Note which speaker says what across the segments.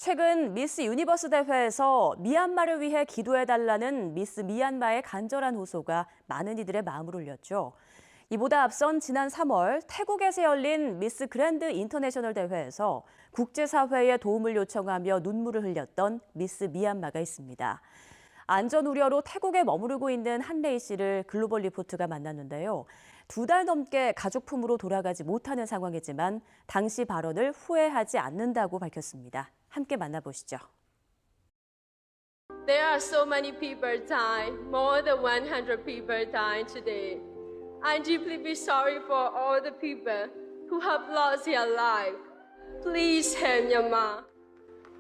Speaker 1: 최근 미스 유니버스 대회에서 미얀마를 위해 기도해달라는 미스 미얀마의 간절한 호소가 많은 이들의 마음을 울렸죠. 이보다 앞선 지난 3월 태국에서 열린 미스 그랜드 인터내셔널 대회에서 국제사회에 도움을 요청하며 눈물을 흘렸던 미스 미얀마가 있습니다. 안전 우려로 태국에 머무르고 있는 한레이 씨를 글로벌 리포트가 만났는데요. 2달 넘게 가족 품으로 돌아가지 못하는 상황이지만 당시 발언을 후회하지 않는다고 밝혔습니다. 함께 만나보시죠.
Speaker 2: There are so many people dying, more than 100 people dying today. I deeply sorry for all the people who have lost their life. Please help Myanmar.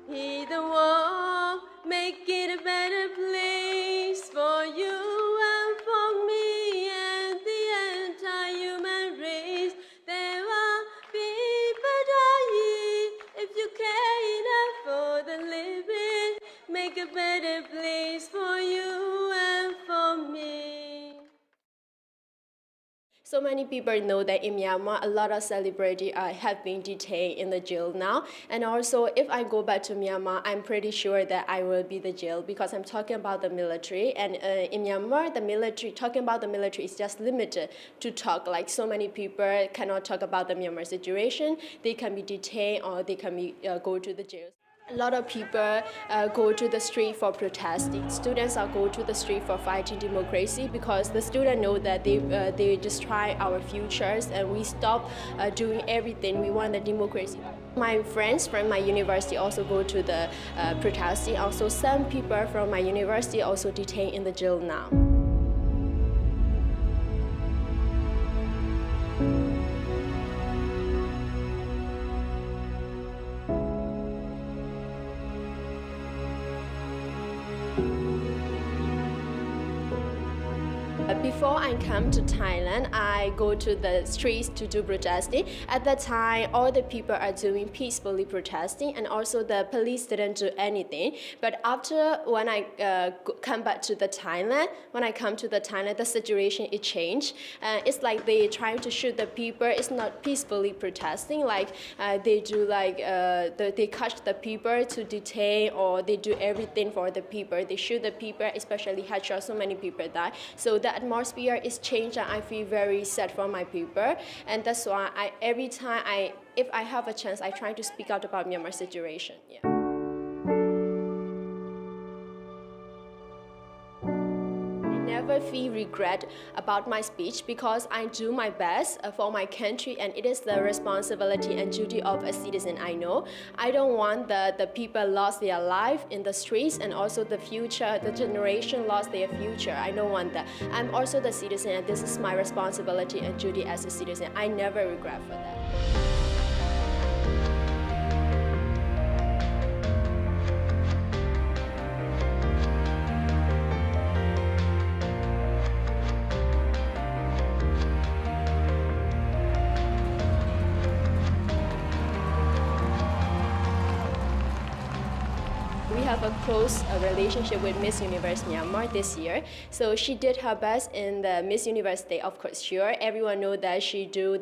Speaker 2: Heal the world, make it a better place for you and for me and the entire human race. There are people dying if you care enough for the living. Make a better place for you and for me. So many people know that in Myanmar, a lot of celebrities have been detained in the jail now. And also, if I go back to Myanmar, I'm pretty sure that I will be the jail because I'm talking about the military. And in Myanmar, the military, talking about the military is just limited to talk. Like so many people cannot talk about the Myanmar situation. They can be detained or they can be, go to the jail. A lot of people go to the street for protesting. Students are go to the street for fighting democracy because the students know that they destroy our futures and we stop doing everything. We want the democracy. My friends from my university also go to the protesting. Also, some people from my university also detained in the jail now. Before I come to Thailand, I go to the streets to do protesting. At that time, all the people are doing peacefully protesting and also the police didn't do anything. But after when I come back to the Thailand, the situation it changed. It's like they trying to shoot the people. It's not peacefully protesting like they do like they catch the people to detain or they do everything for the people. They shoot the people, especially headshot. So many people die. So the atmosphere is changed and I feel very sad for my people. And that's why every time if I have a chance, I try to speak out about Myanmar situation. Yeah. Never feel regret about my speech because I do my best for my country and it is the responsibility and duty of a citizen I know. I don't want the people lost their life in the streets and also the future, the generation lost their future. I don't want that. I'm also the citizen and this is my responsibility and duty as a citizen. I never regret for that. We have a close relationship with Miss Universe Myanmar this year. So she did her best in the Miss Universe Day, of course, sure. Everyone knows that she do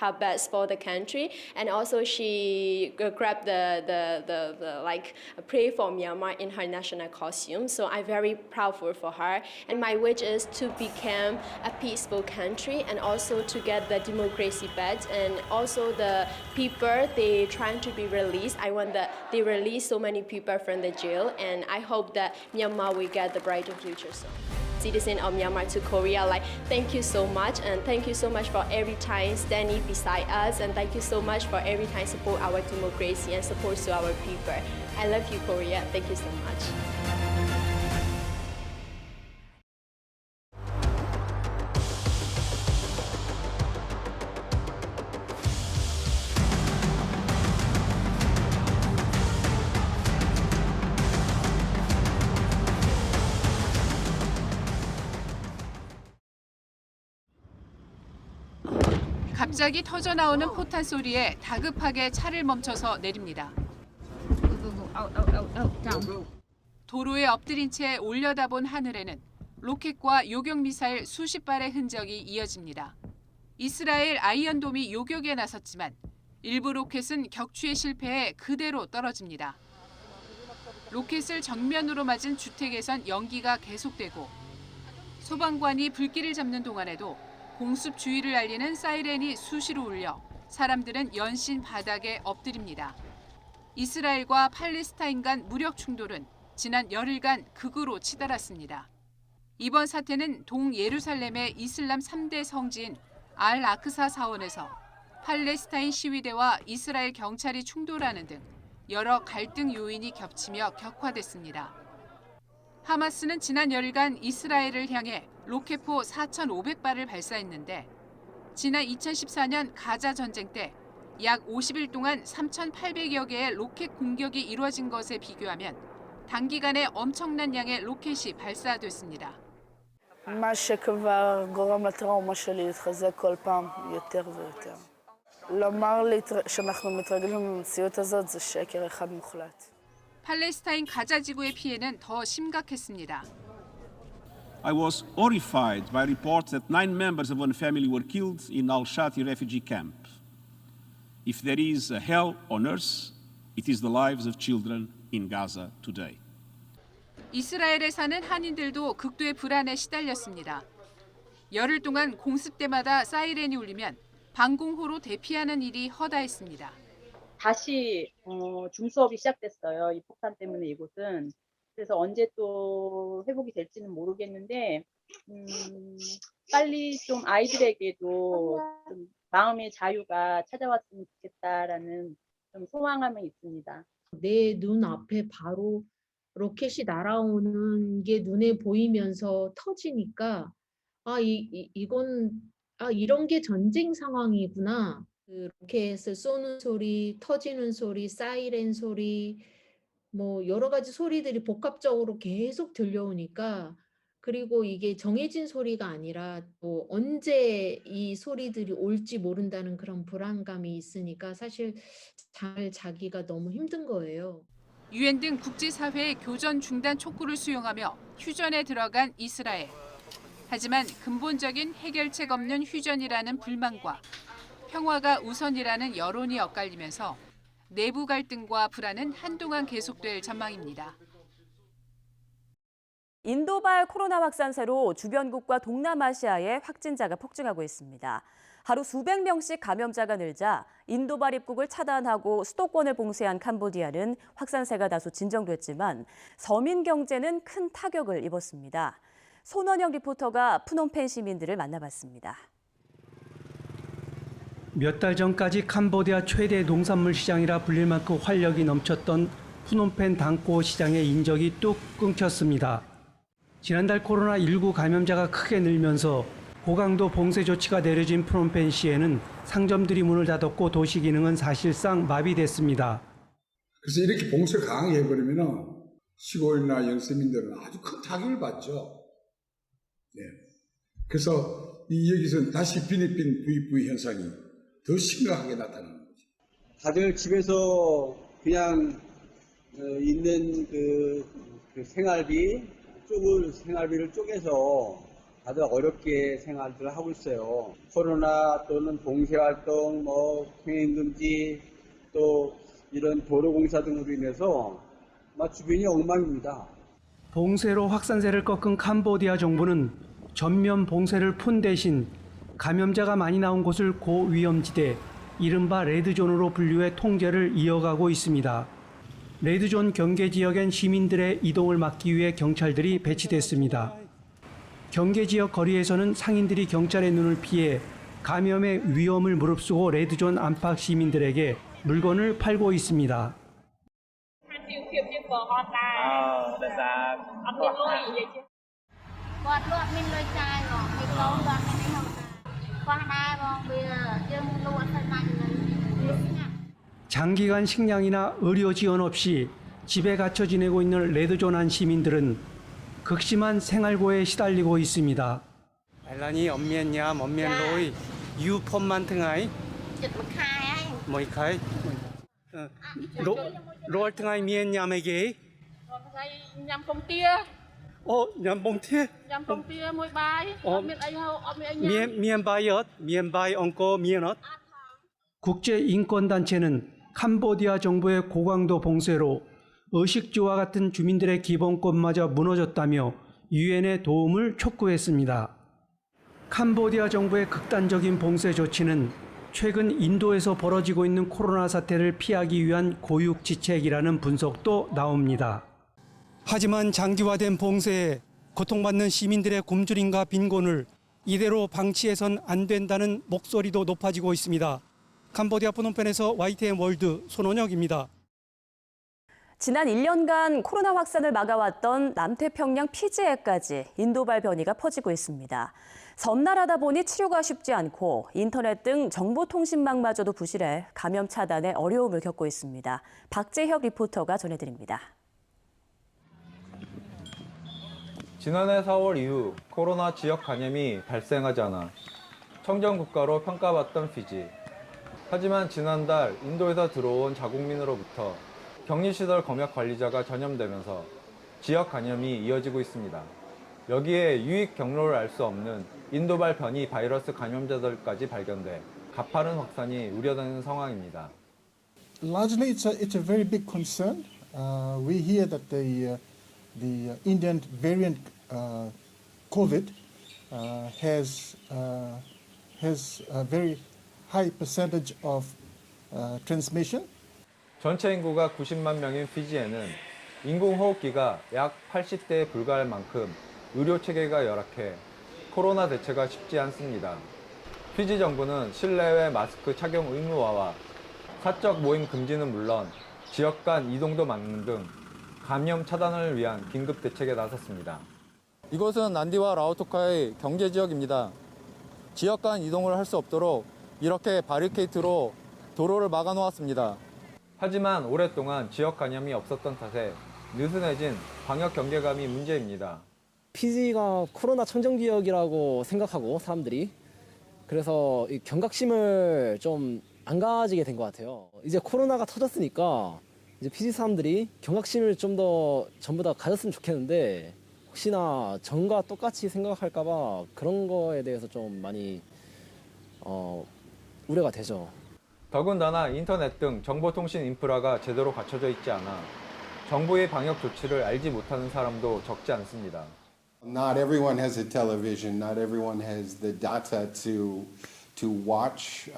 Speaker 2: her best for the country. And also she grabbed the like pray for Myanmar in her national costume. So I'm very proud for her. And my wish is to become a peaceful country and also to get the democracy back. And also the people, they trying to be released. I want that they release so many people from the jail, and I hope that Myanmar will get the brighter future soon. Citizen of Myanmar to Korea, like thank you so much, and thank you so much for every time standing beside us, and thank you so much for every time support our democracy and support to our people. I love you, Korea. Thank you so much.
Speaker 3: 갑자기 터져나오는 포탄 소리에 다급하게 차를 멈춰서 내립니다. 도로에 엎드린 채 올려다본 하늘에는 로켓과 요격 미사일 수십 발의 흔적이 이어집니다. 이스라엘 아이언돔이 요격에 나섰지만 일부 로켓은 격추에 실패해 그대로 떨어집니다. 로켓을 정면으로 맞은 주택에선 연기가 계속되고 소방관이 불길을 잡는 동안에도 공습 주의를 알리는 사이렌이 수시로 울려 사람들은 연신 바닥에 엎드립니다. 이스라엘과 팔레스타인 간 무력 충돌은 지난 열흘간 극으로 치달았습니다. 이번 사태는 동예루살렘의 이슬람 3대 성지인 알 아크사 사원에서 팔레스타인 시위대와 이스라엘 경찰이 충돌하는 등 여러 갈등 요인이 겹치며 격화됐습니다. 하마스는 지난 열흘간 이스라엘을 향해 로켓포 4,500발을 발사했는데 지난 2014년 가자 전쟁 때 약 50일 동안 3,800여 개의 로켓 공격이 이루어진 것에 비교하면 단기간에 엄청난 양의 로켓이 발사됐습니다.
Speaker 4: מה שכבר גורם לטראומה שלי להתחזק כל פעם יותר ויותר. לומר לי שאנחנו מתרגלים למציאות הזאת זה שקר אחד מוחלט.
Speaker 3: 팔레스타인 가자 지구의 피해는 더 심각했습니다.
Speaker 5: I was horrified by reports that 9 members of one family were killed in al-Shati refugee camp. If there is a hell on earth, it is the lives of children in Gaza today.
Speaker 3: 이스라엘에 사는 한인들도 극도의 불안에 시달렸습니다. 열흘 동안 공습 때마다 사이렌이 울리면 방공호로 대피하는 일이 허다했습니다.
Speaker 6: 다시 줌수업이 시작됐어요. 이 폭탄 때문에 이곳은. 그래서 언제 또 회복이 될지는 모르겠는데 빨리 좀 아이들에게도 좀 마음의 자유가 찾아왔으면 좋겠다라는 좀 소망함이 있습니다.
Speaker 7: 내 눈 앞에 바로 로켓이 날아오는 게 눈에 보이면서 터지니까 이런 게 전쟁 상황이구나. 그 로켓을 쏘는 소리, 터지는 소리, 사이렌 소리, 뭐 여러 가지 소리들이 복합적으로 계속 들려오니까 그리고 이게 정해진 소리가 아니라 또 언제 이 소리들이 올지 모른다는 그런 불안감이 있으니까 사실 잠을 자기가 너무 힘든 거예요.
Speaker 3: 유엔 등 국제사회의 교전 중단 촉구를 수용하며 휴전에 들어간 이스라엘. 하지만 근본적인 해결책 없는 휴전이라는 불만과 평화가 우선이라는 여론이 엇갈리면서 내부 갈등과 불안은 한동안 계속될 전망입니다.
Speaker 1: 인도발 코로나 확산세로 주변국과 동남아시아의 확진자가 폭증하고 있습니다. 하루 수백 명씩 감염자가 늘자 인도발 입국을 차단하고 수도권을 봉쇄한 캄보디아는 확산세가 다소 진정됐지만 서민 경제는 큰 타격을 입었습니다. 손원영 리포터가 푸놈펜 시민들을 만나봤습니다.
Speaker 8: 몇 달 전까지 캄보디아 최대 농산물 시장이라 불릴 만큼 활력이 넘쳤던 푸놈펜 당코 시장의 인적이 뚝 끊겼습니다. 지난달 코로나19 감염자가 크게 늘면서 고강도 봉쇄 조치가 내려진 푸놈펜시에는 상점들이 문을 닫았고 도시 기능은 사실상 마비됐습니다.
Speaker 9: 그래서 이렇게 봉쇄 강하게 해버리면 시골이나 영세민들은 아주 큰 타격을 받죠. 네. 그래서 여기서 다시 비니핀 VV 현상이 더 심각하게 나타나는 거죠.
Speaker 10: 다들 집에서 그냥 있는 그 생활비를 쪼개서 다들 어렵게 생활들을 하고 있어요. 코로나 또는 봉쇄 활동, 통행 금지, 또 이런 도로 공사 등으로 인해서 주변이 엉망입니다.
Speaker 8: 봉쇄로 확산세를 꺾은 캄보디아 정부는 전면 봉쇄를 푼 대신 감염자가 많이 나온 곳을 고위험지대, 이른바 레드존으로 분류해 통제를 이어가고 있습니다. 레드존 경계 지역엔 시민들의 이동을 막기 위해 경찰들이 배치됐습니다. 경계 지역 거리에서는 상인들이 경찰의 눈을 피해 감염의 위험을 무릅쓰고 레드존 안팎 시민들에게 물건을 팔고 있습니다. 장기간 식량이나 의료 지원 없이 집에 갇혀 지내고 있는 레드존 안 시민들은 극심한 생활고에 시달리고 있습니다. 알라니 엄면냐 엄면로이 유폼만 등아이 뭐이 카이 롤 등아이 미엔냐메게 냠봉티에 미엔바이 엉꼬 미엔엇 국제인권단체는 캄보디아 정부의 고강도 봉쇄로 의식주와 같은 주민들의 기본권마저 무너졌다며 유엔의 도움을 촉구했습니다. 캄보디아 정부의 극단적인 봉쇄 조치는 최근 인도에서 벌어지고 있는 코로나 사태를 피하기 위한 고육지책이라는 분석도 나옵니다. 하지만 장기화된 봉쇄에 고통받는 시민들의 굶주림과 빈곤을 이대로 방치해선 안 된다는 목소리도 높아지고 있습니다. 캄보디아 프놈펜에서 YTN 월드 손원혁입니다.
Speaker 1: 지난 1년간 코로나 확산을 막아왔던 남태평양 피지에까지 인도발 변이가 퍼지고 있습니다. 섬나라다 보니 치료가 쉽지 않고 인터넷 등 정보통신망마저도 부실해 감염 차단에 어려움을 겪고 있습니다. 박재혁 리포터가 전해드립니다.
Speaker 11: 지난해 4월 이후 코로나 지역 감염이 발생하지 않아 청정국가로 평가받던 피지. 하지만 지난달 인도에서 들어온 자국민으로부터 격리시설 검역 관리자가 전염되면서 지역 감염이 이어지고 있습니다. 여기에 유입 경로를 알 수 없는 인도발 변이 바이러스 감염자들까지 발견돼 가파른 확산이 우려되는 상황입니다.
Speaker 12: Largely, it's a very big concern. We hear that the Indian variant COVID has a very high percentage of transmission.
Speaker 11: 전체 인구가 90만 명인 피지에는 인공호흡기가 약 80대에 불과할 만큼 의료 체계가 열악해 코로나 대처가 쉽지 않습니다. 피지 정부는 실내외 마스크 착용 의무화와 사적 모임 금지는 물론 지역 간 이동도 막는 등 감염 차단을 위한 긴급 대책에 나섰습니다. 이곳은 난디와 라오토카의 경제 지역입니다. 지역 간 이동을 할 수 없도록 이렇게 바리케이트로 도로를 막아 놓았습니다. 하지만 오랫동안 지역 감염이 없었던 탓에 느슨해진 방역 경계감이 문제입니다.
Speaker 13: 피지가 코로나 청정 지역이라고 생각하고 사람들이 그래서 이 경각심을 좀 안 가지게 된 것 같아요. 이제 코로나가 터졌으니까 이제 피지 사람들이 경각심을 좀 더 전부 다 가졌으면 좋겠는데 혹시나 전과 똑같이 생각할까 봐 그런 거에 대해서 좀 많이 우려가 되죠.
Speaker 11: 더군다나 인터넷 등 정보통신 인프라가 제대로 갖춰져 있지 않아 정부의 방역 조치를 알지 못하는 사람도 적지 않습니다.
Speaker 14: Not everyone has a television. Not everyone has the data to watch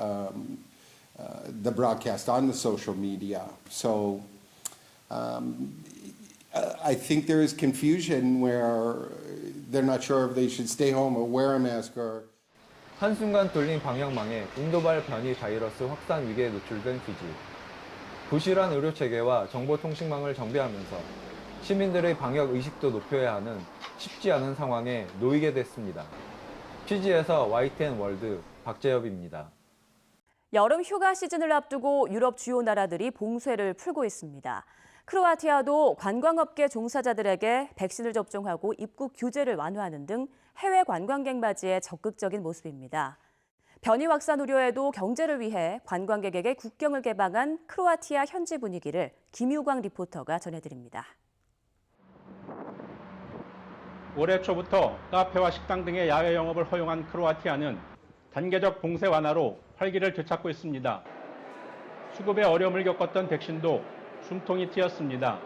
Speaker 14: the broadcast on the social media. So I think there is confusion where they're not sure if they should stay home or wear a mask or.
Speaker 11: 한순간 뚫린 방역망에 인도발 변이 바이러스 확산 위기에 노출된 피지. 부실한 의료체계와 정보통신망을 정비하면서 시민들의 방역 의식도 높여야 하는 쉽지 않은 상황에 놓이게 됐습니다. 피지에서 YTN 월드 박재엽입니다.
Speaker 1: 여름 휴가 시즌을 앞두고 유럽 주요 나라들이 봉쇄를 풀고 있습니다. 크로아티아도 관광업계 종사자들에게 백신을 접종하고 입국 규제를 완화하는 등 해외 관광객 맞이에 적극적인 모습입니다. 변이 확산 우려에도 경제를 위해 관광객에게 국경을 개방한 크로아티아 현지 분위기를 김유광 리포터가 전해드립니다.
Speaker 15: 올해 초부터 카페와 식당 등의 야외 영업을 허용한 크로아티아는 단계적 봉쇄 완화로 활기를 되찾고 있습니다. 수급에 어려움을 겪었던 백신도 숨통이 트였습니다.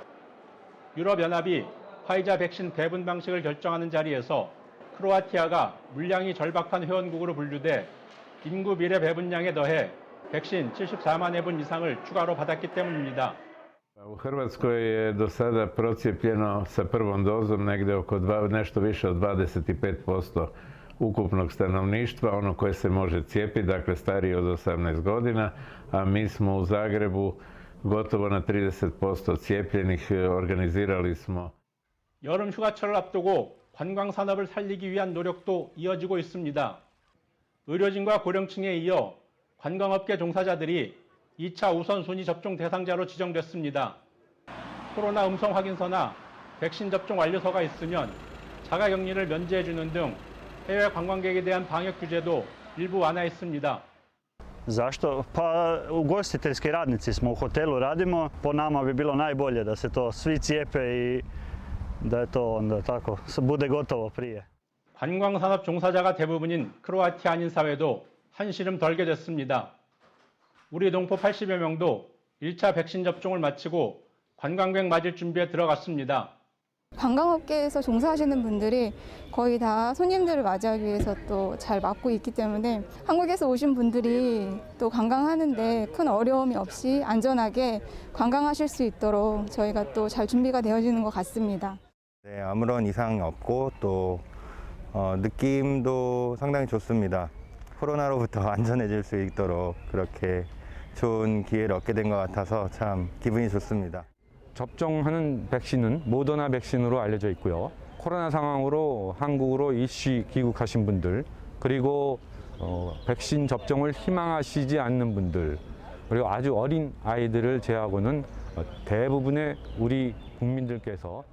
Speaker 15: 유럽연합이 화이자 백신 배분 방식을 결정하는 자리에서 크로아티아가 물량이 절박한 회원국으로 분류돼 인구 비례 배분량에 더해 백신 74만 회분 이상을 추가로 받았기 때문입니다.
Speaker 16: U Hrvatskoj je do sada procijepljeno sa prvom dozom negdje oko nešto više od 25% ukupnog stanovništva, ono koje se može cijepiti, dakle stariji od 18 godina, a mi smo u Zagrebu gotovo na 30% cijepljenih, organizirali smo.
Speaker 15: 여름 휴가철을 앞두고 관광 산업을 살리기 위한 노력도 이어지고 있습니다. 의료진과 고령층에 이어 관광업계 종사자들이 2차 우선순위 접종 대상자로 지정됐습니다. 코로나 음성 확인서나 백신 접종 완료서가 있으면 자가격리를 면제해주는 등 해외 관광객에 대한 방역 규제도 일부 완화했습니다.
Speaker 17: Zašto? Pa ugostiteljski radnici smo u hotelu radimo, po nama bi bilo najbolje da se to svi cijepe i da je to onda tako bude gotovo prije.
Speaker 15: 관광산업 종사자가 대부분인 크로아티아인 사회도 한시름 덜게 됐습니다. 우리 동포 80여 명도 1차 백신 접종을 마치고 관광객 맞을 준비에 들어갔습니다.
Speaker 18: 관광업계에서 종사하시는 분들이 거의 다 손님들을 맞이하기 위해서 또 잘 맞고 있기 때문에 한국에서 오신 분들이 또 관광하는데 큰 어려움이 없이 안전하게 관광하실 수 있도록 저희가 또 잘 준비가 되어지는 것 같습니다.
Speaker 19: 네, 아무런 이상이 없고 또 느낌도 상당히 좋습니다. 코로나로부터 안전해질 수 있도록 그렇게 좋은 기회를 얻게 된 것 같아서 참 기분이 좋습니다.
Speaker 20: 접종하는 백신은 모더나 백신으로 알려져 있고요. 코로나 상황으로 한국으로 일시 귀국하신 분들, 그리고 백신 접종을 희망하시지 않는 분들, 그리고 아주 어린 아이들을 제외하고는 대부분의 우리 국민들께서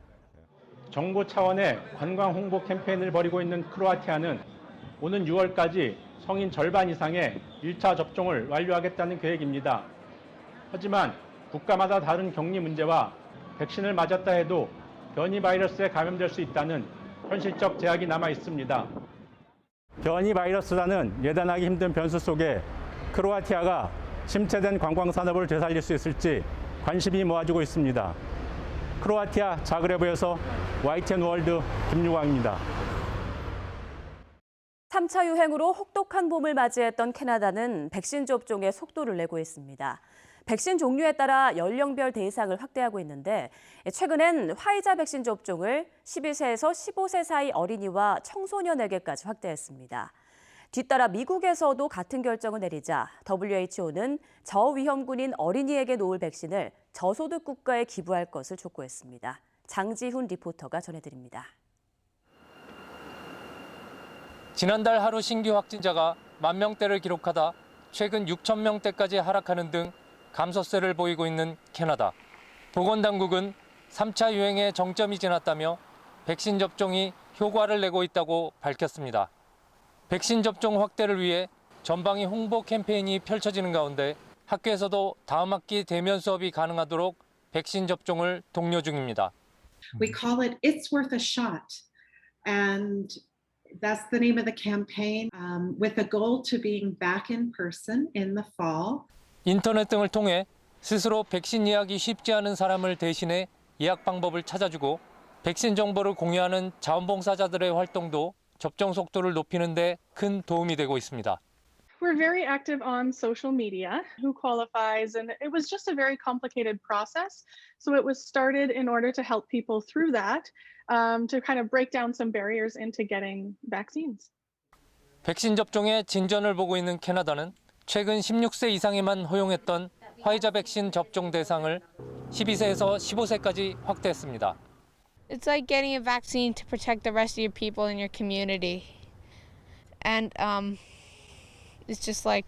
Speaker 15: 정부 차원의 관광 홍보 캠페인을 벌이고 있는 크로아티아는 오는 6월까지 성인 절반 이상의 1차 접종을 완료하겠다는 계획입니다. 하지만 국가마다 다른 격리 문제와 백신을 맞았다 해도 변이 바이러스에 감염될 수 있다는 현실적 제약이 남아 있습니다. 변이 바이러스라는 예단하기 힘든 변수 속에 크로아티아가 침체된 관광 산업을 되살릴 수 있을지 관심이 모아지고 있습니다. 크로아티아 자그레브에서 YTN월드 김유광입니다.
Speaker 1: 3차 유행으로 혹독한 봄을 맞이했던 캐나다는 백신 접종에 속도를 내고 있습니다. 백신 종류에 따라 연령별 대상을 확대하고 있는데 최근엔 화이자 백신 접종을 12세에서 15세 사이 어린이와 청소년에게까지 확대했습니다. 뒤따라 미국에서도 같은 결정을 내리자 WHO는 저위험군인 어린이에게 놓을 백신을 저소득 국가에 기부할 것을 촉구했습니다. 장지훈 리포터가 전해드립니다.
Speaker 21: 지난달 하루 신규 확진자가 10,000명대를 기록하다 최근 6,000명대까지 하락하는 등 감소세를 보이고 있는 캐나다. 보건당국은 3차 유행의 정점이 지났다며 백신 접종이 효과를 내고 있다고 밝혔습니다. 백신 접종 확대를 위해 전방위 홍보 캠페인이 펼쳐지는 가운데 학교에서도 다음 학기 대면 수업이 가능하도록 백신 접종을 독려 중입니다.
Speaker 22: We call it It's Worth a Shot, and that's the name of the campaign, with a goal to being back in person in the fall.
Speaker 21: 인터넷 등을 통해 스스로 백신 예약이 쉽지 않은 사람을 대신해 예약 방법을 찾아주고 백신 정보를 공유하는 자원봉사자들의 활동도 접종 속도를 높이는 데 큰 도움이 되고 있습니다.
Speaker 23: We're very active on social media, who qualifies, and it was just a very complicated process. So it was started in order to help people through that, to kind of break down some barriers into getting vaccines.
Speaker 21: 백신 접종에 진전을 보고 있는 캐나다는 최근 16세 이상에만 허용했던 화이자 백신 접종 대상을 12세에서 15세까지 확대했습니다.
Speaker 24: It's like getting a vaccine to protect the rest of your people in your community. And it's just like,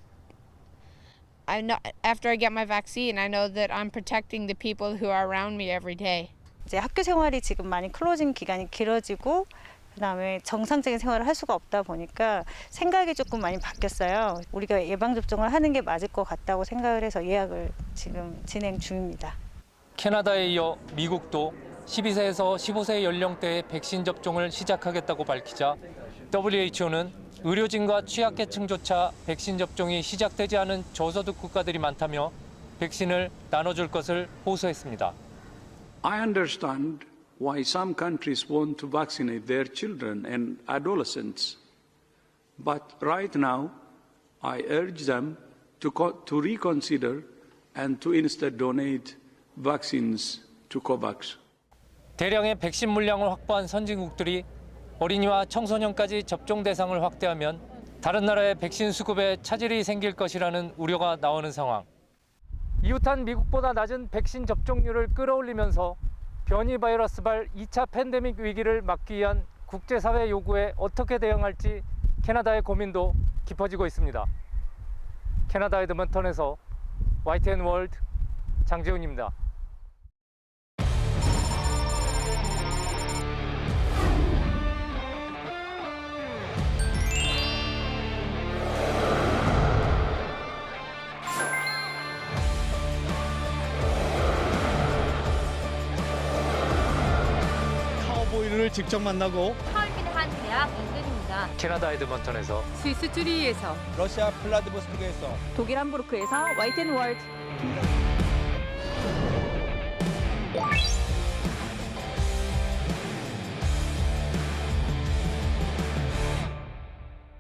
Speaker 24: after I get my vaccine, I know that I'm protecting the people who are around me every day.
Speaker 25: 이제 학교 생활이 지금 많이 클로징 기간이 길어지고 그다음에 정상적인 생활을 할 수가 없다 보니까 생각이 조금 많이 바뀌었어요. 우리가 예방접종을 하는 게 맞을 것 같다고 생각을 해서 예약을 지금 진행 중입니다.
Speaker 21: 캐나다에 이어 미국도 12세에서 15세 연령대의 백신 접종을 시작하겠다고 밝히자 WHO는 의료진과 취약계층조차 백신 접종이 시작되지 않은 저소득 국가들이 많다며 백신을 나눠줄 것을 호소했습니다.
Speaker 26: I understand why some countries want to vaccinate their children and adolescents. But right now, I urge them to reconsider and to instead donate vaccines to COVAX.
Speaker 21: 대량의 백신 물량을 확보한 선진국들이 어린이와 청소년까지 접종 대상을 확대하면 다른 나라의 백신 수급에 차질이 생길 것이라는 우려가 나오는 상황. 이웃한 미국보다 낮은 백신 접종률을 끌어올리면서 변이 바이러스발 2차 팬데믹 위기를 막기 위한 국제사회 요구에 어떻게 대응할지 캐나다의 고민도 깊어지고 있습니다. 캐나다 에드먼턴에서 YTN 월드 장지훈입니다.
Speaker 27: 카우보이를 직접 만나고
Speaker 28: 서울민의 한 대학 인근입니다.
Speaker 21: 캐나다 에드먼턴에서
Speaker 28: 스위스 쭈리히에서
Speaker 27: 러시아 블라디보스토크에서
Speaker 28: 독일 함부르크에서 YTN 월드